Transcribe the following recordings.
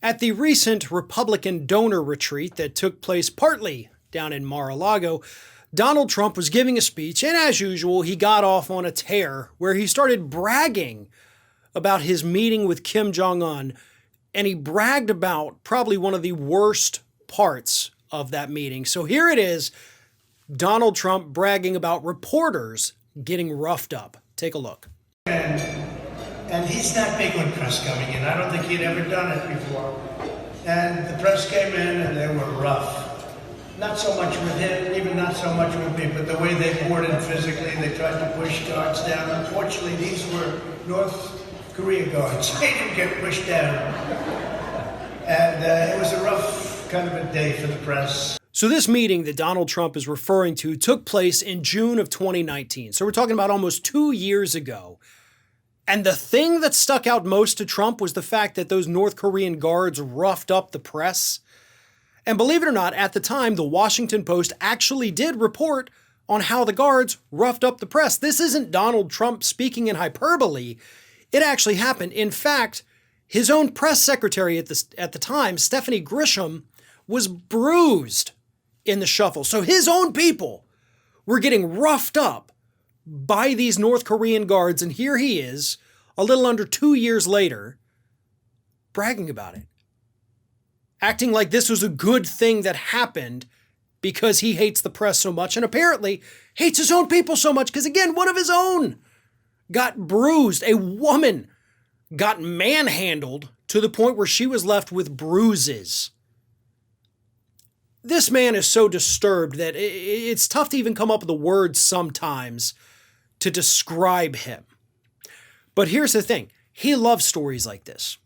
At the recent Republican donor retreat that took place partly down in Mar-a-Lago, Donald Trump was giving a speech, and as usual, he got off on a tear where he started bragging about his meeting with Kim Jong-un, and he bragged about probably one of the worst parts of that meeting. So here it is, Donald Trump bragging about reporters getting roughed up. Take a look. And he's not big on press coming in. I don't think he'd ever done it before. And the press came in and they were rough. Not so much with him, even not so much with me, but the way they boarded physically, they tried to push guards down. Unfortunately, these were North Korea guards. They didn't get pushed down. And it was a rough kind of a day for the press. So this meeting that Donald Trump is referring to took place in June of 2019. So we're talking about almost 2 years ago. And the thing that stuck out most to Trump was the fact that those North Korean guards roughed up the press. And believe it or not, at the time, the Washington Post actually did report on how the guards roughed up the press. This isn't Donald Trump speaking in hyperbole. It actually happened. In fact, his own press secretary at the time, Stephanie Grisham, was bruised in the shuffle. So his own people were getting roughed up by these North Korean guards, and here he is, a little under 2 years later, bragging about it. Acting like this was a good thing that happened because he hates the press so much, and apparently hates his own people so much because, again, one of his own got bruised. A woman got manhandled to the point where she was left with bruises. This man is so disturbed that it's tough to even come up with the words sometimes to describe him. But here's the thing. He loves stories like this.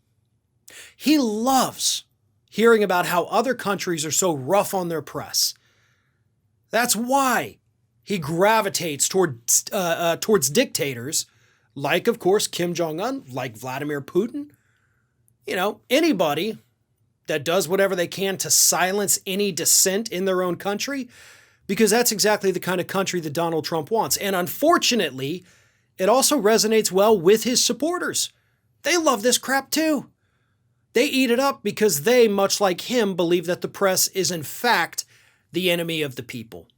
He loves hearing about how other countries are so rough on their press. That's why he gravitates towards dictators like, of course, Kim Jong-un, like Vladimir Putin. You know, anybody that does whatever they can to silence any dissent in their own country, because that's exactly the kind of country that Donald Trump wants. And unfortunately, it also resonates well with his supporters. They love this crap too. They eat it up because they, much like him, believe that the press is in fact the enemy of the people.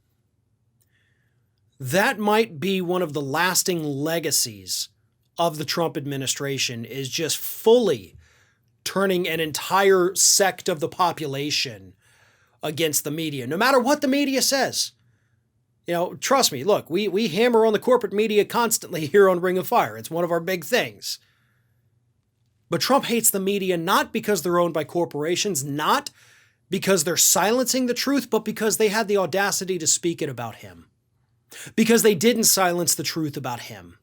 That might be one of the lasting legacies of the Trump administration, is just fully turning an entire sect of the population against the media, no matter what the media says. You know, trust me, look, we hammer on the corporate media constantly here on Ring of Fire. It's one of our big things. But Trump hates the media not because they're owned by corporations, not because they're silencing the truth, but because they had the audacity to speak it about him. Because they didn't silence the truth about him.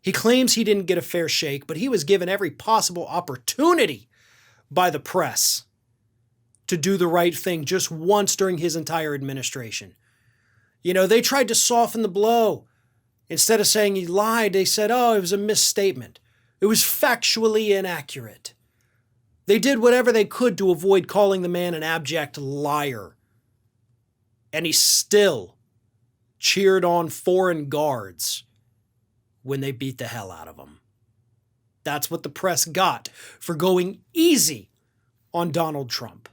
He claims he didn't get a fair shake, but he was given every possible opportunity by the press to do the right thing just once during his entire administration. You know, they tried to soften the blow. Instead of saying he lied, they said, oh, it was a misstatement. It was factually inaccurate. They did whatever they could to avoid calling the man an abject liar. And he still cheered on foreign guards when they beat the hell out of him. That's what the press got for going easy on Donald Trump.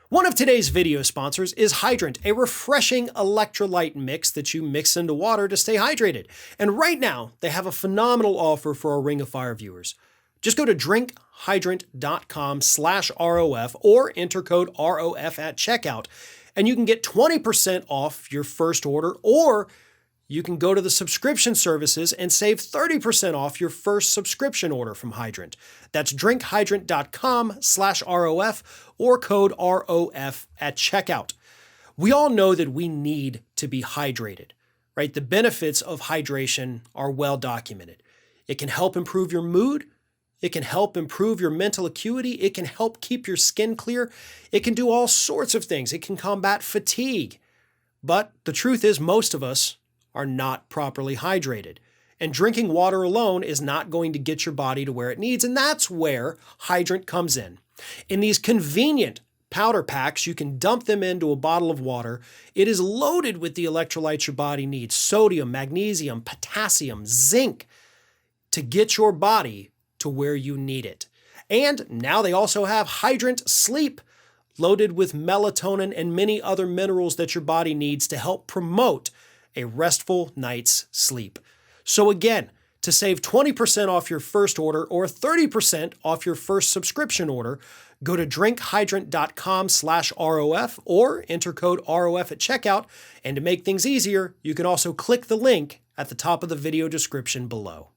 One of today's video sponsors is Hydrant, a refreshing electrolyte mix that you mix into water to stay hydrated. And right now, they have a phenomenal offer for our Ring of Fire viewers. Just go to drinkhydrant.com/ROF or enter code ROF at checkout, and you can get 20% off your first order, or you can go to the subscription services and save 30% off your first subscription order from Hydrant. That's drinkhydrant.com/ROF or code ROF at checkout. We all know that we need to be hydrated, right? The benefits of hydration are well documented. It can help improve your mood. It can help improve your mental acuity. It can help keep your skin clear. It can do all sorts of things. It can combat fatigue. But the truth is, most of us are not properly hydrated. And drinking water alone is not going to get your body to where it needs. And that's where Hydrant comes in. In these convenient powder packs, you can dump them into a bottle of water. It is loaded with the electrolytes your body needs: sodium, magnesium, potassium, zinc, to get your body to where you need it. And now they also have Hydrant Sleep, loaded with melatonin and many other minerals that your body needs to help promote a restful night's sleep. So again, to save 20% off your first order or 30% off your first subscription order, go to drinkhydrant.com/ROF or enter code ROF at checkout. And to make things easier, you can also click the link at the top of the video description below.